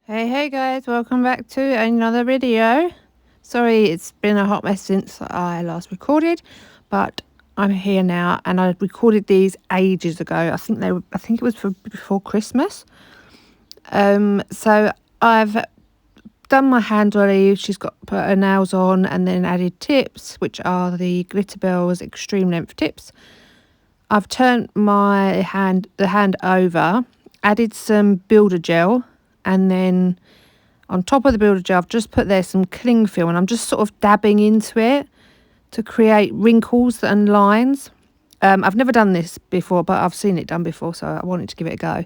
Hey guys, welcome back to another video. Sorry, it's been a hot mess since I last recorded, but I'm here now and I recorded these ages ago. I think it was for before Christmas. So I've done my hand dolly. She's got put her nails on and then added tips, which are the Glitterbels extreme length tips. I've turned the hand over, added some builder gel, and then on top of the builder gel I've just put there some cling film, and I'm just sort of dabbing into it to create wrinkles and lines. I've never done this before, but I've seen it done before, so I wanted to give it a go.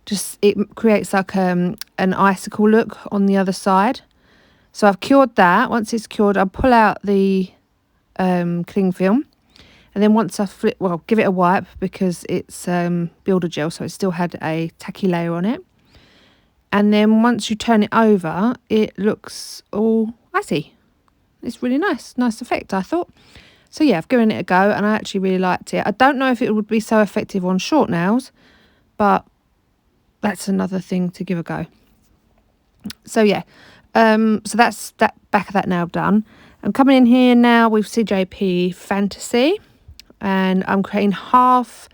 Just it creates like an icicle look on the other side. So I've cured that. Once it's cured, I'll pull out the cling film, and then once I give it a wipe because it's builder gel, so it still had a tacky layer on it. And then once you turn it over, it looks all icy. It's really nice effect, I thought. So yeah, I've given it a go and I actually really liked it. I don't know if it would be so effective on short nails, but that's another thing to give a go. So yeah, so that's that back of that nail done. I'm coming in here now with CJP Fantasy, and I'm creating half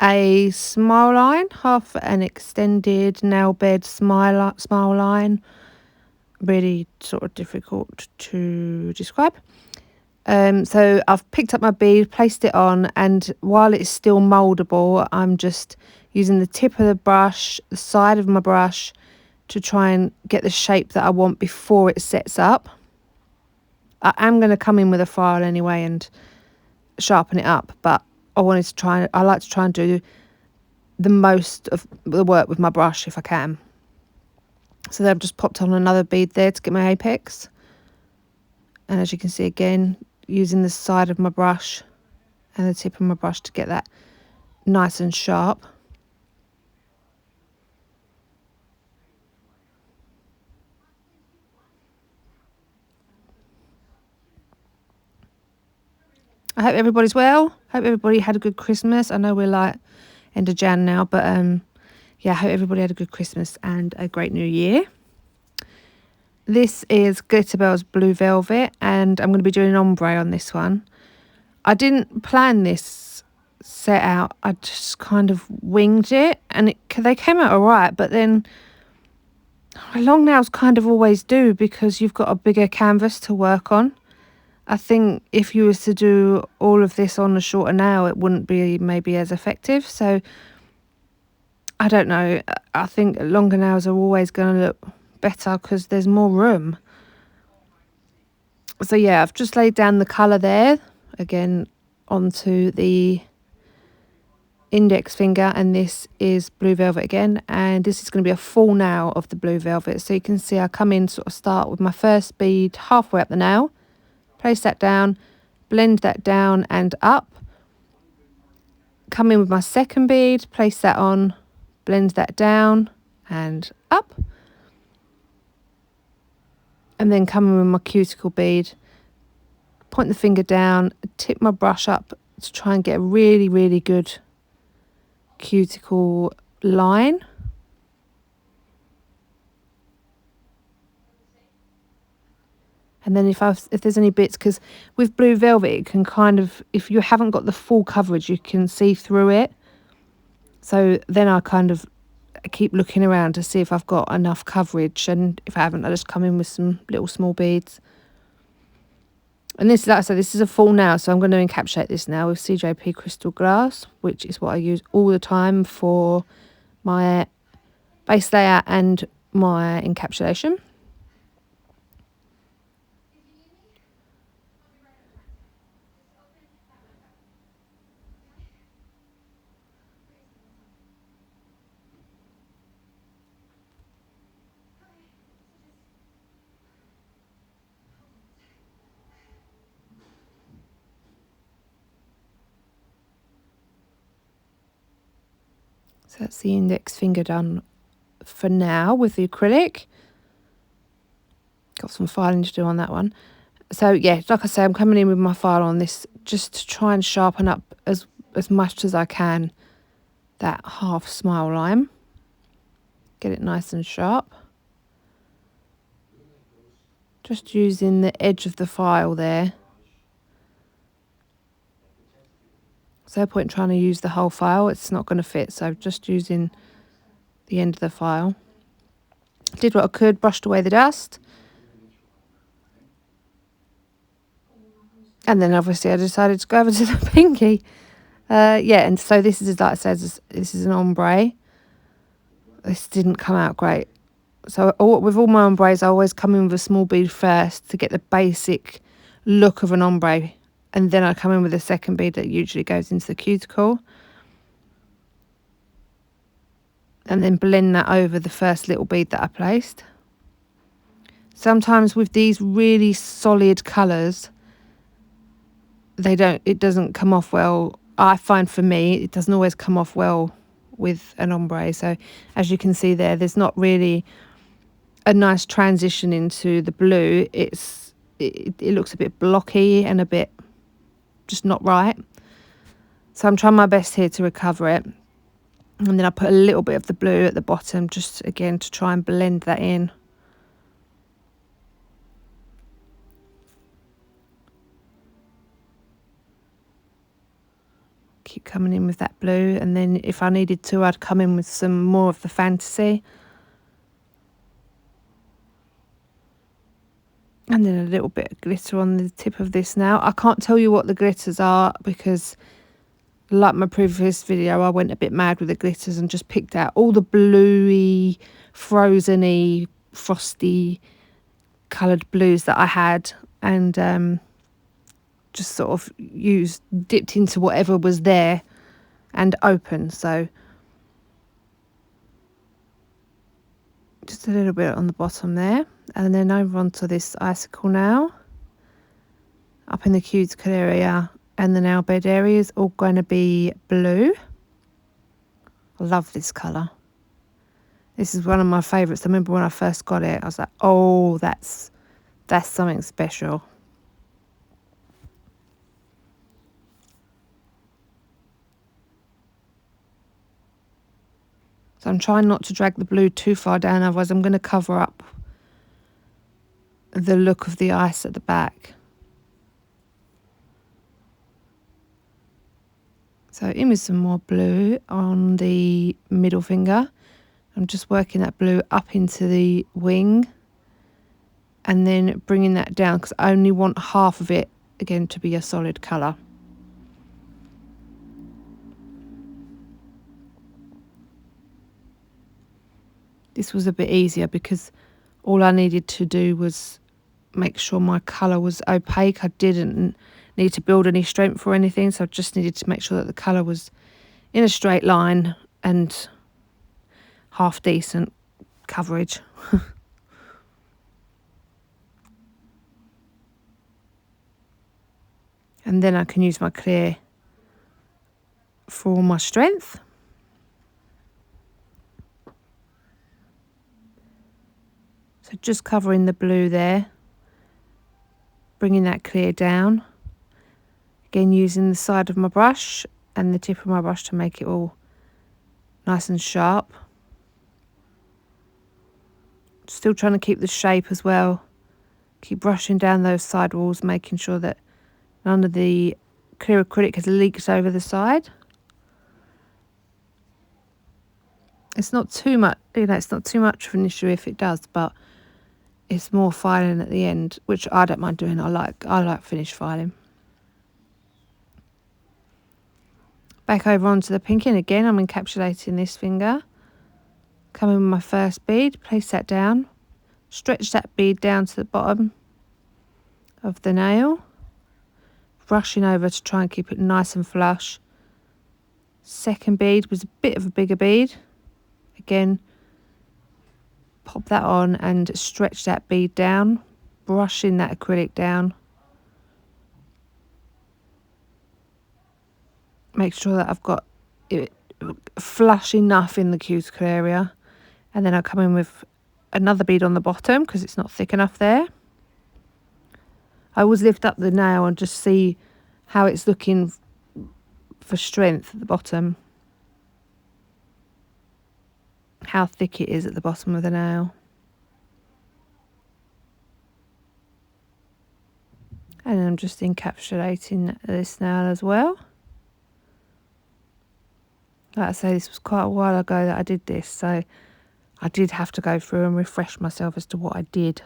a smile line, half an extended nail bed smile line. Really sort of difficult to describe. So I've picked up my bead, placed it on, and while it's still mouldable, I'm just using the tip of the brush, the side of my brush, to try and get the shape that I want before it sets up. I am going to come in with a file anyway and sharpen it up, but I like to try and do the most of the work with my brush if I can. So then I've just popped on another bead there to get my apex. And as you can see again, using the side of my brush and the tip of my brush to get that nice and sharp. I hope everybody's well. Hope everybody had a good Christmas. I know we're like end of Jan now, but yeah, I hope everybody had a good Christmas and a great new year. This is Glitterbels Blue Velvet, and I'm going to be doing an ombre on this one. I didn't plan this set out. I just kind of winged it, and they came out all right, but then long nails kind of always do because you've got a bigger canvas to work on. I think if you was to do all of this on a shorter nail, it wouldn't be maybe as effective. So I don't know. I think longer nails are always going to look better because there's more room. So yeah, I've just laid down the colour there again onto the index finger, and this is Blue Velvet again, and this is going to be a full nail of the Blue Velvet. So you can see I come in, sort of start with my first bead halfway up the nail, place that down, blend that down and up, come in with my second bead, place that on, blend that down and up, and then come in with my cuticle bead, point the finger down, tip my brush up to try and get a really, really good cuticle line. And then if there's any bits, because with Blue Velvet it can kind of, if you haven't got the full coverage, you can see through it. So then I kind of keep looking around to see if I've got enough coverage, and if I haven't, I just come in with some little small beads. And this, like I said, this is a full nail, so I'm going to encapsulate this now with CJP Crystal Glass, which is what I use all the time for my base layer and my encapsulation. So that's the index finger done for now with the acrylic. Got some filing to do on that one. So yeah, like I say, I'm coming in with my file on this just to try and sharpen up as much as I can that half smile line. Get it nice and sharp. Just using the edge of the file there. There's no point trying to use the whole file, it's not going to fit, so just using the end of the file. Did what I could, brushed away the dust. And then obviously I decided to go over to the pinky. Yeah, and so this is, like I said, this is an ombre. This didn't come out great. So with all my ombres, I always come in with a small bead first to get the basic look of an ombre. And then I come in with a second bead that usually goes into the cuticle. And then blend that over the first little bead that I placed. Sometimes with these really solid colours, it doesn't come off well. I find for me, it doesn't always come off well with an ombre. So as you can see there, there's not really a nice transition into the blue. It looks a bit blocky and a bit just not right. So I'm trying my best here to recover it. And then I put a little bit of the blue at the bottom, just again to try and blend that in. Keep coming in with that blue, and then if I needed to, I'd come in with some more of the fantasy. And then a little bit of glitter on the tip of this now. I can't tell you what the glitters are because, like my previous video, I went a bit mad with the glitters and just picked out all the bluey, frozen-y, frosty coloured blues that I had, and just sort of dipped into whatever was there and open. So just a little bit on the bottom there, and then over onto this icicle now, up in the cuticle area and the nail bed area is all going to be blue. I love this colour. This is one of my favourites. I remember when I first got it, I was like, oh, that's something special. So I'm trying not to drag the blue too far down, otherwise I'm going to cover up the look of the ice at the back. So in with some more blue on the middle finger. I'm just working that blue up into the wing and then bringing that down because I only want half of it again to be a solid colour. This was a bit easier because all I needed to do was make sure my colour was opaque. I didn't need to build any strength or anything, so I just needed to make sure that the colour was in a straight line and half decent coverage. And then I can use my clear for all my strength. So just covering the blue there, bringing that clear down. Again, using the side of my brush and the tip of my brush to make it all nice and sharp. Still trying to keep the shape as well. Keep brushing down those side walls, making sure that none of the clear acrylic has leaked over the side. It's not too much, it's not too much of an issue if it does, but it's more filing at the end, which I don't mind doing. I like finish filing. Back over onto the pinky, and again I'm encapsulating this finger. Come in with my first bead, place that down, stretch that bead down to the bottom of the nail, brushing over to try and keep it nice and flush. Second bead was a bit of a bigger bead. Again, pop that on and stretch that bead down, brushing that acrylic down. Make sure that I've got it flush enough in the cuticle area, and then I'll come in with another bead on the bottom because it's not thick enough there. I always lift up the nail and just see how it's looking for strength at the bottom, how thick it is at the bottom of the nail. And I'm just encapsulating this nail as well. Like I say, this was quite a while ago that I did this, so I did have to go through and refresh myself as to what I did.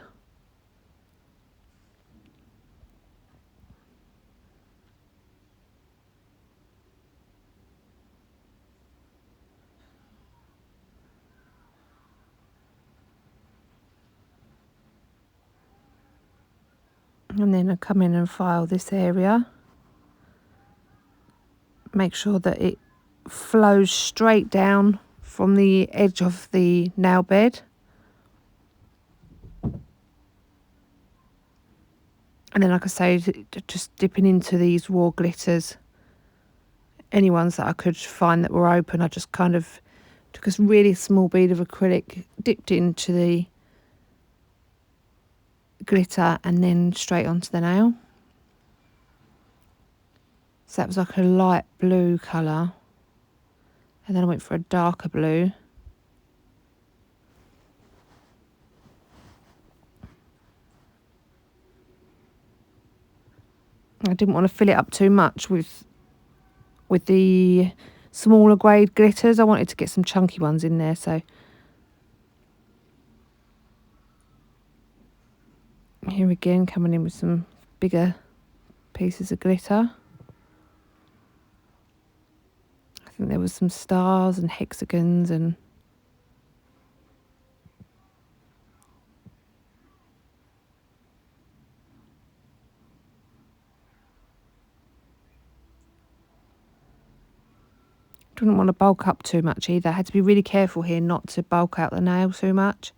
And then I come in and file this area. Make sure that it flows straight down from the edge of the nail bed. And then, like I say, just dipping into these raw glitters. Any ones that I could find that were open, I just kind of took a really small bead of acrylic, dipped into the glitter and then straight onto the nail. So that was like a light blue colour. And then I went for a darker blue. I didn't want to fill it up too much with the smaller grade glitters. I wanted to get some chunky ones in there, so here again, coming in with some bigger pieces of glitter. I think there was some stars and hexagons and didn't want to bulk up too much either. I had to be really careful here not to bulk out the nail too much.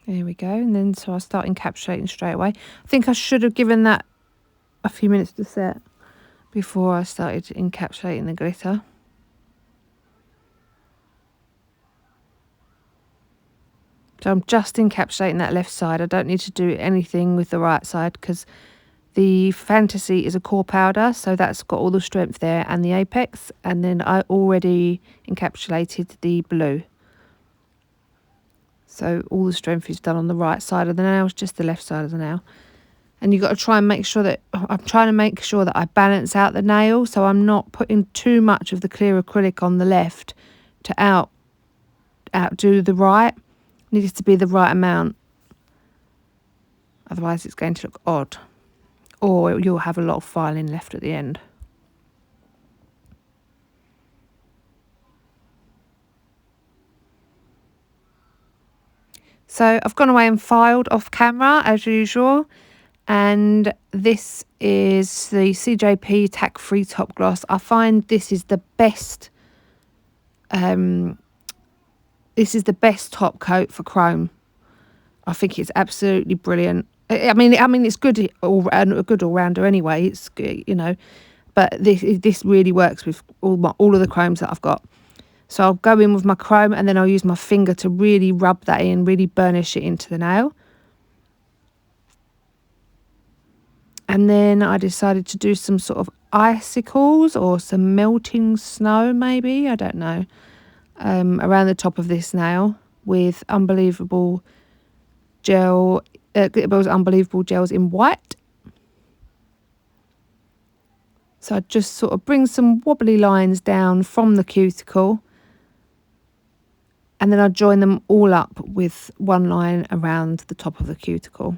There we go. And then so I start encapsulating straight away. I think I should have given that a few minutes to set before I started encapsulating the glitter. So I'm just encapsulating that left side. I don't need to do anything with the right side because the Fantasy is a core powder, so that's got all the strength there and the apex. And then I already encapsulated the blue. So all the strength is done on the right side of the nail, just the left side of the nail. And you've got to try and make sure that, I'm trying to make sure that I balance out the nail, so I'm not putting too much of the clear acrylic on the left to outdo the right. It needs to be the right amount. Otherwise it's going to look odd. Or you'll have a lot of filing left at the end. So I've gone away and filed off camera as usual. And this is the CJP Tack Free Top Gloss. I find this is the best. This is the best top coat for chrome. I think it's absolutely brilliant. I mean, it's good, a good all rounder anyway. It's, you know, but this really works with all of the chromes that I've got. So I'll go in with my chrome and then I'll use my finger to really rub that in, really burnish it into the nail. And then I decided to do some sort of icicles or some melting snow, maybe, I don't know, around the top of this nail with Unbelievable gel, Glitterballs Unbelievable gels in white. So I just sort of bring some wobbly lines down from the cuticle. And then I join them all up with one line around the top of the cuticle.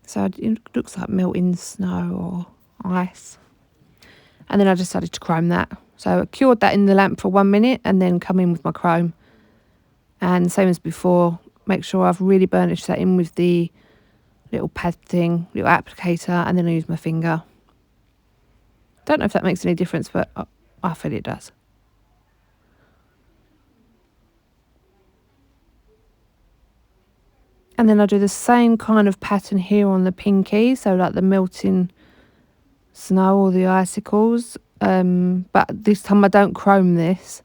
So it looks like melting snow or ice. And then I decided to chrome that. So I cured that in the lamp for 1 minute and then come in with my chrome. And same as before, make sure I've really burnished that in with the little pad thing, little applicator, and then I use my finger. Don't know if that makes any difference, but I feel it does. And then I do the same kind of pattern here on the pinky, so like the melting snow or the icicles. But this time I don't chrome this.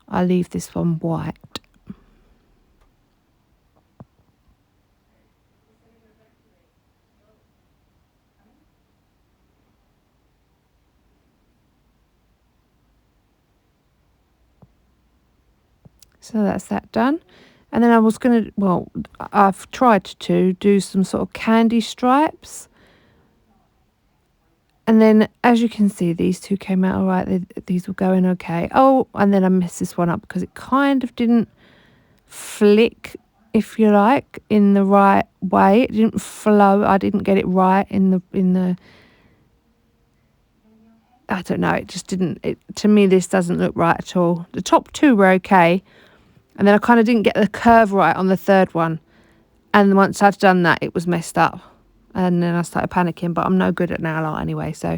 I leave this one white. So that's that done. And then I was going to, well, I've tried to do some sort of candy stripes. And then, as you can see, these two came out all right. These were going okay. Oh, and then I messed this one up because it kind of didn't flick, if you like, in the right way. It didn't flow. I didn't get it right in the. I don't know. It just didn't. To me, this doesn't look right at all. The top two were okay. And then I kind of didn't get the curve right on the third one. And once I'd done that, it was messed up. And then I started panicking, but I'm no good at nail art anyway, so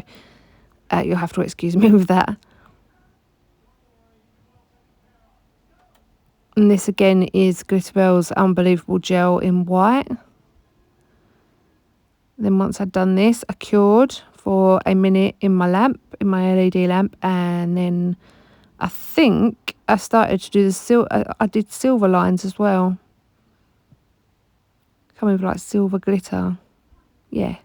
you'll have to excuse me with that. And this again is Glitterbell's Unbelievable Gel in white. Then once I'd done this, I cured for a minute in my lamp, in my LED lamp, and then I think I started to do the I did silver lines as well. Coming with like silver glitter. Yeah.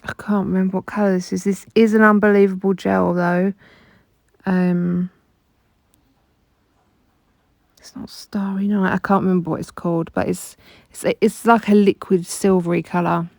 I can't remember what colour this is. This is an Unbelievable Gel though. It's not Starry Night. I can't remember what it's called, but it's like a liquid silvery colour.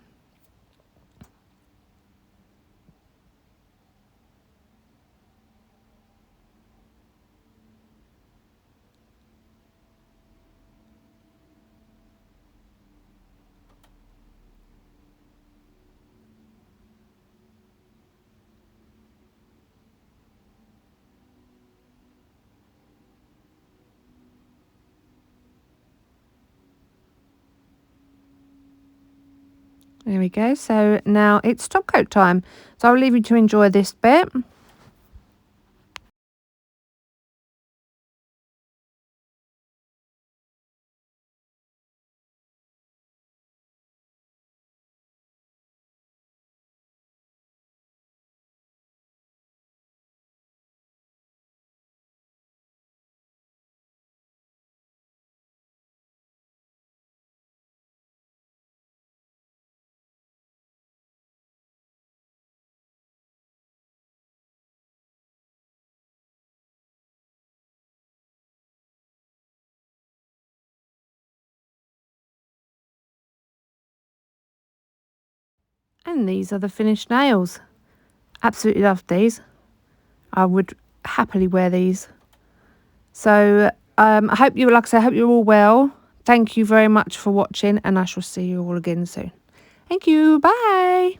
There we go. So now it's top coat time. So I'll leave you to enjoy this bit. And these are the finished nails. Absolutely love these. I would happily wear these. So I hope you, like I say, I hope you're all well. Thank you very much for watching, and I shall see you all again soon. Thank you. Bye.